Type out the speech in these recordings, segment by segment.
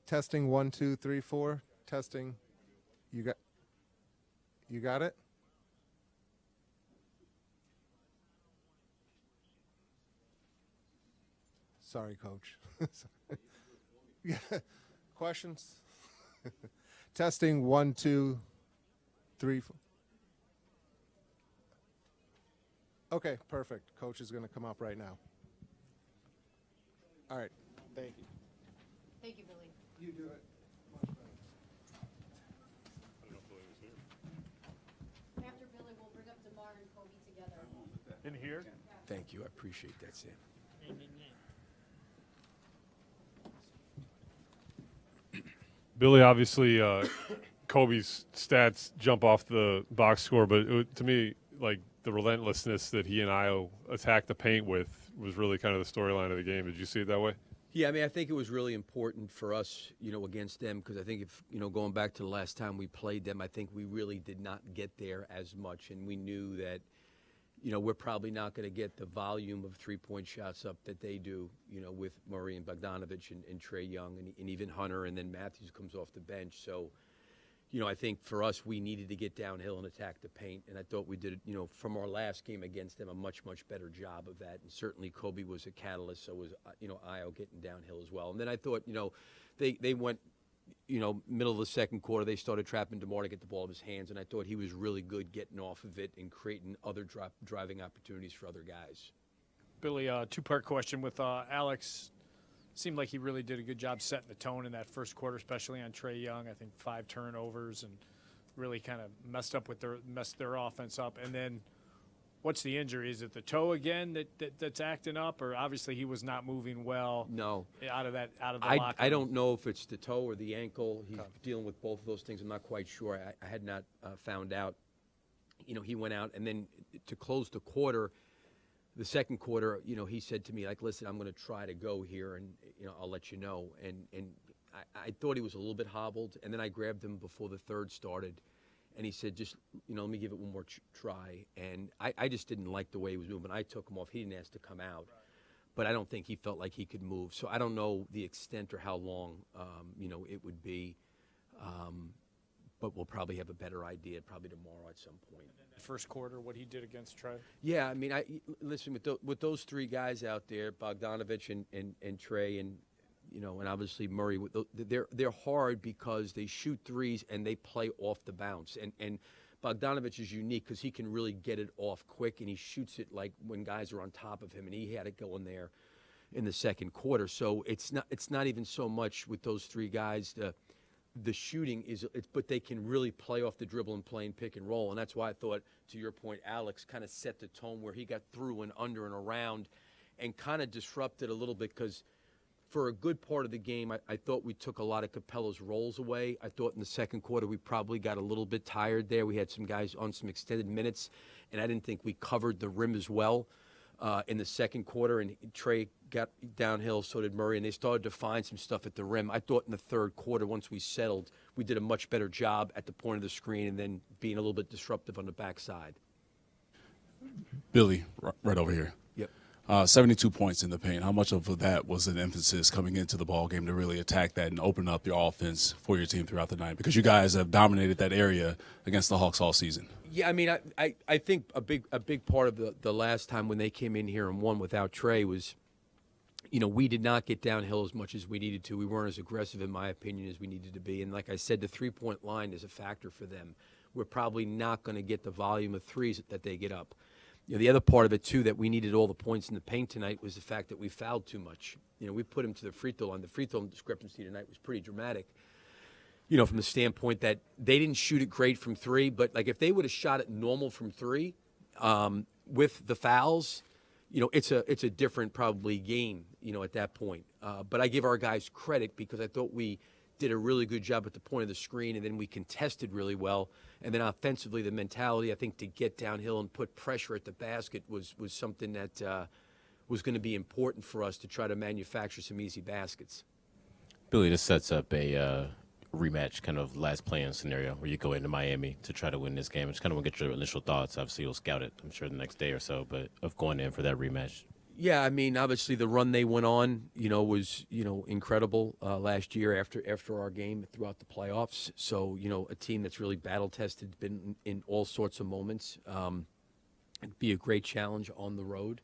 Testing 1, 2, 3, 4. Testing. You got it? Sorry, Coach. Yeah. Questions? Testing 1, 2, 3, 4. Okay, perfect. Coach is going to come up right now. All right. Thank you. Thank you, Billy. You do it. After Billy, we'll bring up DeMar and Kobe together. In here? Thank you. I appreciate that, Sam. Billy, obviously, Kobe's stats jump off the box score, but to me, like the relentlessness that he and Io attacked the paint with was really kind of the storyline of the game. Did you see it that way? Yeah, I mean, I think it was really important for us, against them, because I think if, going back to the last time we played them, I think we really did not get there as much, and we knew that, we're probably not going to get the volume of three-point shots up that they do, with Murray and Bogdanovich and Trae Young and even Hunter, and then Matthews comes off the bench. So, I think for us, we needed to get downhill and attack the paint, and I thought we did, from our last game against them, a much, much better job of that. And certainly Kobe was a catalyst, so was, Io getting downhill as well. And then I thought, they went, middle of the second quarter, they started trapping DeMar to get the ball in his hands, and I thought he was really good getting off of it and creating other driving opportunities for other guys. Billy, two-part question with Alex. Seemed like he really did a good job setting the tone in that first quarter, especially on Trae Young. I think 5 turnovers and really kind of messed their offense up. And then, what's the injury? Is it the toe again that's acting up, or obviously he was not moving well? No, out of the locker room? I don't know if it's the toe or the ankle. He's dealing with both of those things. I'm not quite sure. I had not found out. He went out, and then to close the quarter. The second quarter, he said to me, like, listen, I'm going to try to go here, and, I'll let you know. And I thought he was a little bit hobbled, and then I grabbed him before the third started, and he said, just, let me give it one more try. And I just didn't like the way he was moving. I took him off. He didn't ask to come out. But I don't think he felt like he could move. So I don't know the extent or how long, it would be. But we'll probably have a better idea probably tomorrow at some point. First quarter, what he did against Trae? Yeah, I mean, listen, with those three guys out there, Bogdanovich and Trae and, and obviously Murray, they're hard because they shoot threes and they play off the bounce. And Bogdanovich is unique because he can really get it off quick, and he shoots it like when guys are on top of him, and he had it going there in the second quarter. So it's not even so much with those three guys, the shooting but they can really play off the dribble and play and pick and roll. And that's why I thought, to your point, Alex kind of set the tone where he got through and under and around and kind of disrupted a little bit, because for a good part of the game, I thought we took a lot of Capella's rolls away. I thought in the second quarter we probably got a little bit tired there. We had some guys on some extended minutes, and I didn't think we covered the rim as well in the second quarter. And Trae got downhill, so did Murray, and they started to find some stuff at the rim. I thought in the third quarter, once we settled, we did a much better job at the point of the screen and then being a little bit disruptive on the backside. Billy, right over here. Yep. 72 points in the paint. How much of that was an emphasis coming into the ball game to really attack that and open up your offense for your team throughout the night? Because you guys have dominated that area against the Hawks all season. Yeah, I mean, I think a big part of the last time when they came in here and won without Trae was, we did not get downhill as much as we needed to. We weren't as aggressive, in my opinion, as we needed to be. And like I said, the three-point line is a factor for them. We're probably not going to get the volume of threes that they get up. The other part of it, too, that we needed all the points in the paint tonight was the fact that we fouled too much. We put him to the free throw line. The free throw discrepancy tonight was pretty dramatic, from the standpoint that they didn't shoot it great from three, but, like, if they would have shot it normal from three with the fouls, it's a different probably game, at that point. But I give our guys credit because I thought we did a really good job at the point of the screen, and then we contested really well. And then offensively, the mentality, I think, to get downhill and put pressure at the basket was something that was going to be important for us to try to manufacture some easy baskets. Billy, this sets up a rematch kind of last play-in scenario where you go into Miami to try to win this game. I just kind of want to get your initial thoughts. Obviously, you'll scout it, I'm sure, the next day or so, but of going in for that rematch. Yeah, I mean, obviously the run they went on, was incredible last year after our game throughout the playoffs. So a team that's really battle tested, been in all sorts of moments. It'd be a great challenge on the road.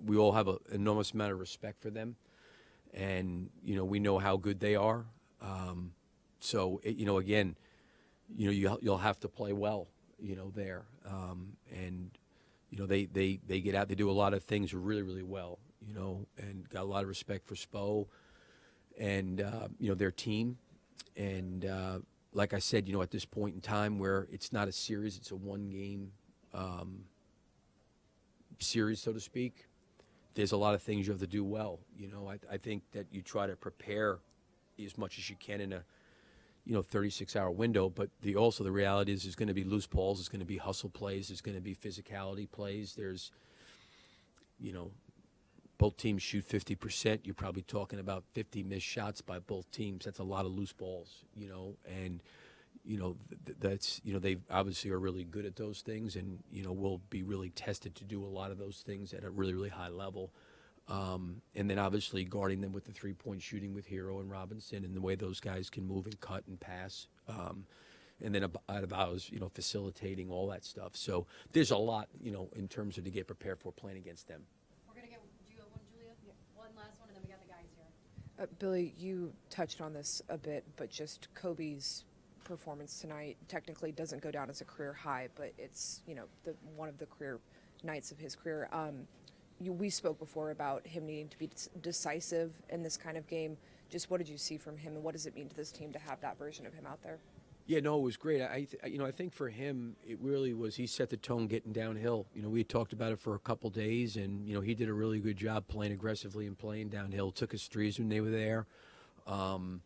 We all have an enormous amount of respect for them, and we know how good they are. So again, you'll have to play well, there, and. They get out. They do a lot of things really, really well, and got a lot of respect for Spo and, their team. And like I said, at this point in time where it's not a series, it's a one-game series, so to speak, there's a lot of things you have to do well. I think that you try to prepare as much as you can in a 36-hour window, but the reality is there's going to be loose balls, there's going to be hustle plays, there's going to be physicality plays. There's, both teams shoot 50%. You're probably talking about 50 missed shots by both teams. That's a lot of loose balls, and that's they obviously are really good at those things, and will be really tested to do a lot of those things at a really, really high level. And then obviously guarding them with the three-point shooting with Hero and Robinson and the way those guys can move and cut and pass. And then about facilitating all that stuff. So there's a lot, in terms of to get prepared for playing against them. We're going to do you have one, Julia? Yeah. One last one, and then we got the guys here. Billy, you touched on this a bit, but just Kobe's performance tonight technically doesn't go down as a career high, but it's, one of the career nights of his career. We spoke before about him needing to be decisive in this kind of game. Just what did you see from him, and what does it mean to this team to have that version of him out there? Yeah, no, it was great. I think for him, it really was. He set the tone getting downhill. We had talked about it for a couple days, and he did a really good job playing aggressively and playing downhill. Took his threes when they were there, and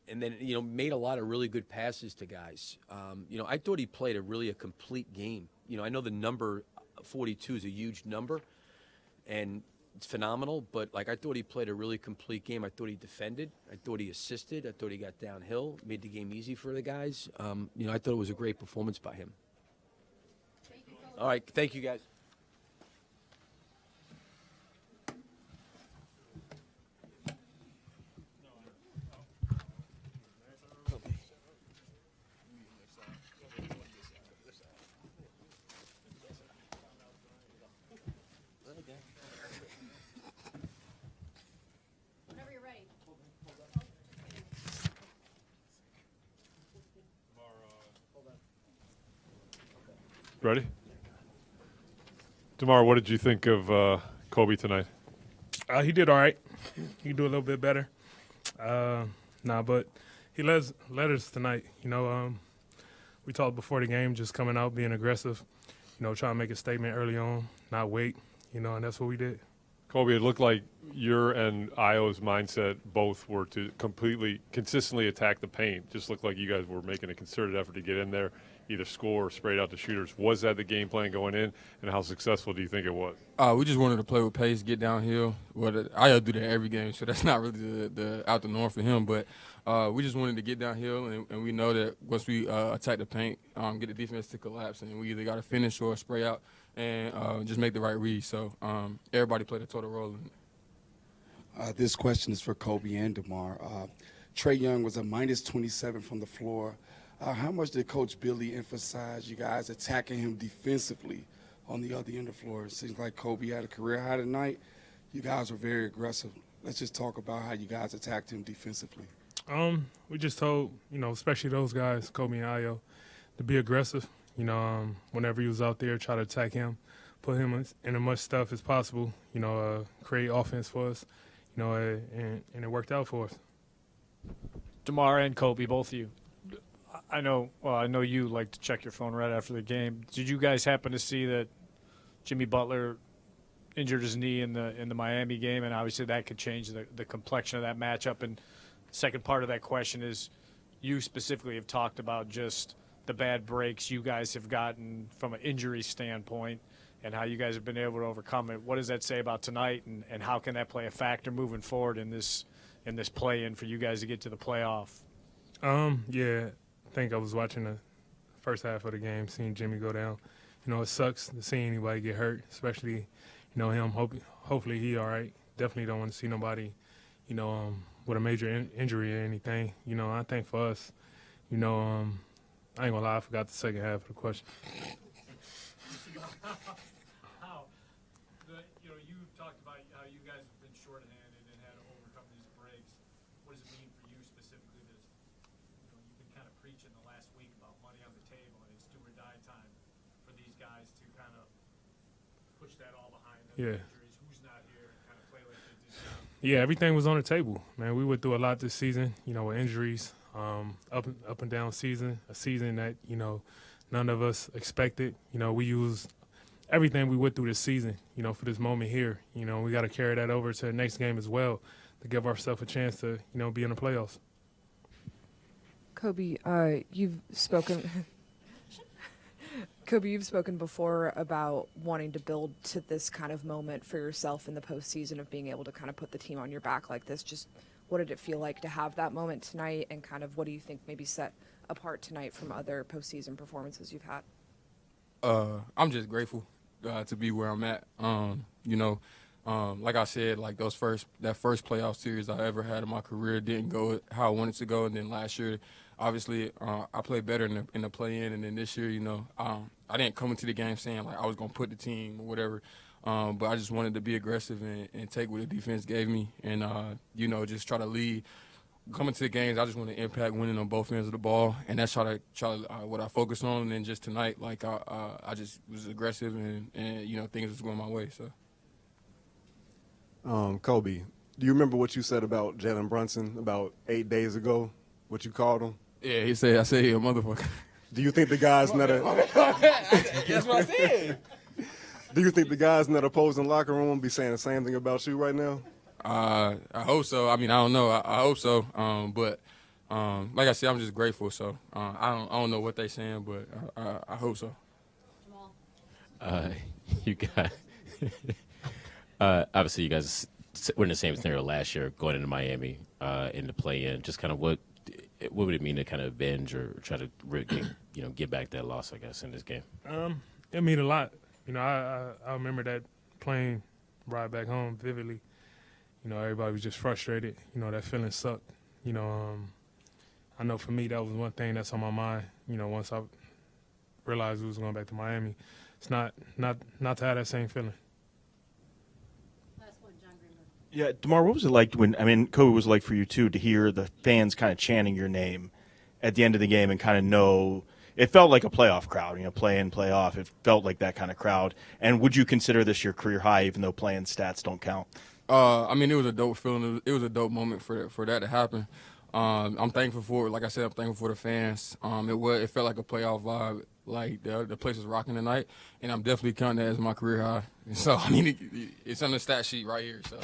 then made a lot of really good passes to guys. I thought he played a complete game. I know the number 42 is a huge number, and it's phenomenal, but I thought he played a really complete game. I thought he defended. I thought he assisted. I thought he got downhill, made the game easy for the guys. I thought it was a great performance by him. Thank you, Coach. All right, thank you guys. Whenever you're ready. Ready? DeMar, what did you think of Kobe tonight? He did all right. He could do a little bit better. But he led us tonight. We talked before the game, just coming out, being aggressive, trying to make a statement early on, not wait, and that's what we did. Kobe, it looked like your and Io's mindset both were to consistently attack the paint. Just looked like you guys were making a concerted effort to get in there, either score or sprayed out the shooters. Was that the game plan going in, and how successful do you think it was? We just wanted to play with pace, get downhill. Io do that every game, so that's not really the out the norm for him. But we just wanted to get downhill, and we know that once we attack the paint, get the defense to collapse, and we either got to finish or spray out and just make the right read. So everybody played a total role in it. This question is for Kobe and DeMar. Trae Young was a minus 27 from the floor. How much did Coach Billy emphasize you guys attacking him defensively on the other end of the floor? It seems like Kobe had a career high tonight. You guys were very aggressive. Let's just talk about how you guys attacked him defensively. We just told, especially those guys, Kobe and Io, to be aggressive. Whenever he was out there, try to attack him, put him in as much stuff as possible, create offense for us, and it worked out for us. DeMar and Kobe, both of you. I know you like to check your phone right after the game. Did you guys happen to see that Jimmy Butler injured his knee in the Miami game, and obviously that could change the complexion of that matchup? And the second part of that question is, you specifically have talked about just the bad breaks you guys have gotten from an injury standpoint and how you guys have been able to overcome it. What does that say about tonight, and how can that play a factor moving forward in this play-in for you guys to get to the playoff? Yeah, I think I was watching the first half of the game, seeing Jimmy go down. you know, it sucks to see anybody get hurt, especially, you know, him. Hopefully he all right. Definitely don't want to see nobody, you know, with a major injury or anything. You know, I think for us, you know, I ain't gonna lie, I forgot the second half of the question. You've talked about how you guys have been shorthanded and had to overcome these breaks. What does it mean for you specifically that you've been kind of preaching the last week about money on the table and it's do or die time for these guys to kind of push that all behind them? Yeah. Injuries, who's not here, and kind of play like they did. Yeah, everything was on the table, man. We went through a lot this season, you know, with injuries, up and down season, a season that, you know, none of us expected. You know, we used everything we went through this season, you know, for this moment here. You know, we got to carry that over to the next game as well to give ourselves a chance to, you know, be in the playoffs. Kobe, you've spoken. Kobe, you've spoken before about wanting to build to this kind of moment for yourself in the postseason of being able to kind of put the team on your back like this. Just what did it feel like to have that moment tonight, and kind of what do you think maybe set apart tonight from other postseason performances you've had? I'm just grateful to be where I'm at. You know, like I said, like that first playoff series I ever had in my career didn't go how I wanted to go, and then last year, obviously, I played better in the play-in, and then this year, you know, I didn't come into the game saying like I was gonna put the team or whatever, but I just wanted to be aggressive and take what the defense gave me, and you know, just try to lead. Coming to the games, I just want to impact winning on both ends of the ball, and that's what I focused on. And then just tonight, like I just was aggressive, and you know, things was going my way. So, Kobe, do you remember what you said about Jalen Brunson about 8 days ago? What you called him? yeah, I said he a motherfucker. Do you think the guys not That's what I said. Do you think the guys in that opposing locker room be saying the same thing about you right now? I hope so. I mean, I don't know. I hope so. But like I said, I'm just grateful. So I don't know what they saying, but I hope so. Jamal. You got obviously you guys were in the same scenario last year going into Miami in the play-in. Just kind of what would it mean to kind of avenge or try to get back that loss, I guess, in this game? It mean a lot. You know, I remember that plane ride back home vividly. You know, everybody was just frustrated. You know, that feeling sucked. You know, I know for me that was one thing that's on my mind. You know, once I realized we was going back to Miami, it's not to have that same feeling. Last one, John Greenberg. Yeah, DeMar, what was it like Kobe was like for you too, to hear the fans kind of chanting your name at the end of the game and kind of know it felt like a playoff crowd, you know, play in, play off. It felt like that kind of crowd. And would you consider this your career high, even though playing stats don't count? I mean, it was a dope feeling. It was a dope moment for that to happen. I'm thankful for it. Like I said, I'm thankful for the fans. It felt like a playoff vibe. Like the place was rocking tonight, and I'm definitely counting that as my career high. So I mean, it's on the stat sheet right here. So.